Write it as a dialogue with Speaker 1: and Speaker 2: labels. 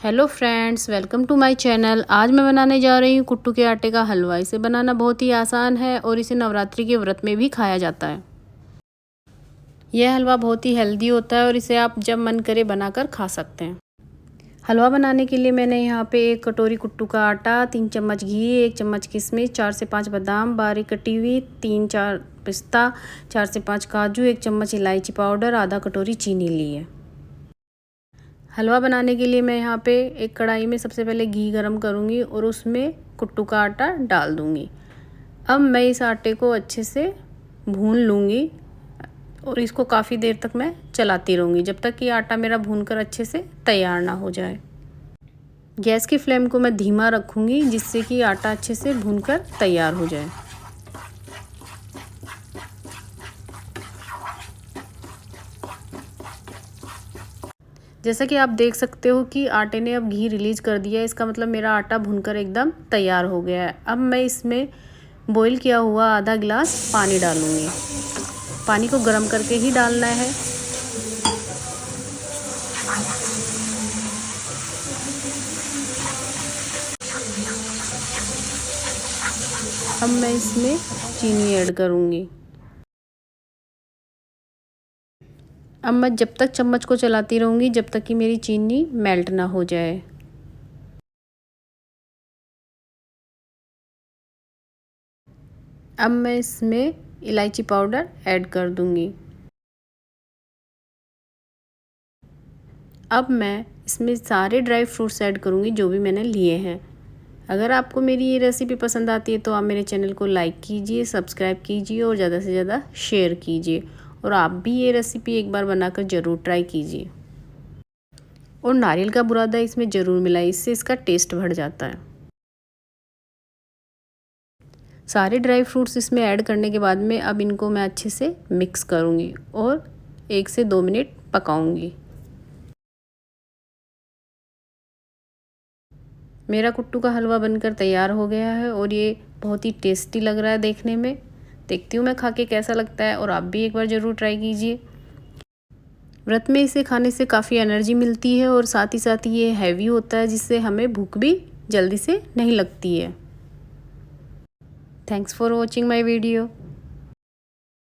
Speaker 1: Hello friends, welcome to my channel. आज मैं बनाने जा रही हूँ कुट्टू के आटे का हलवा। इसे बनाना बहुत ही आसान है और इसे नवरात्रि के व्रत में भी खाया जाता है। यह हलवा बहुत ही हेल्दी होता है और इसे आप जब मन करे बनाकर खा सकते हैं। हलवा बनाने के लिए मैंने यहाँ पे 1 कटोरी कुट्टू का आटा, 3 चम्मच घी, 1 चम्मच किशमिश, 4 से 5 बादाम बारीक कटी हुई, 3-4 पिस्ता, 4 से 5 काजू, 1 चम्मच इलायची पाउडर, आधा कटोरी चीनी ली है। हलवा बनाने के लिए मैं यहाँ पे एक कढ़ाई में सबसे पहले घी गरम करूँगी और उसमें कुट्टू का आटा डाल दूँगी। अब मैं इस आटे को अच्छे से भून लूँगी और इसको काफ़ी देर तक मैं चलाती रहूँगी जब तक कि आटा मेरा भूनकर अच्छे से तैयार ना हो जाए। गैस की फ्लेम को मैं धीमा रखूँगी जिससे कि आटा अच्छे से भूनकर तैयार हो जाए। जैसा कि आप देख सकते हो कि आटे ने अब घी रिलीज़ कर दिया है, इसका मतलब मेरा आटा भुनकर एकदम तैयार हो गया है। अब मैं इसमें बॉईल किया हुआ आधा गिलास पानी डालूँगी। पानी को गर्म करके ही डालना है। अब मैं इसमें चीनी ऐड करूँगी। अब मैं जब तक चम्मच को चलाती रहूँगी जब तक कि मेरी चीनी मेल्ट ना हो जाए। अब मैं इसमें इलायची पाउडर ऐड कर दूँगी। अब मैं इसमें सारे ड्राई फ्रूट्स ऐड करूँगी जो भी मैंने लिए हैं। अगर आपको मेरी ये रेसिपी पसंद आती है तो आप मेरे चैनल को लाइक कीजिए, सब्सक्राइब कीजिए और ज़्यादा से ज़्यादा शेयर कीजिए। और आप भी ये रेसिपी एक बार बनाकर ज़रूर ट्राई कीजिए। और नारियल का बुरादा इसमें ज़रूर मिलाइए, इससे इसका टेस्ट बढ़ जाता है। सारे ड्राई फ्रूट्स इसमें ऐड करने के बाद में अब इनको मैं अच्छे से मिक्स करूँगी और 1 से 2 मिनट पकाऊँगी। मेरा कुट्टू का हलवा बनकर तैयार हो गया है और ये बहुत ही टेस्टी लग रहा है देखने में। देखती हूँ मैं खा के कैसा लगता है और आप भी एक बार ज़रूर ट्राई कीजिए। व्रत में इसे खाने से काफ़ी एनर्जी मिलती है और साथ ही ये हैवी होता है जिससे हमें भूख भी जल्दी से नहीं लगती है। Thanks for watching my video.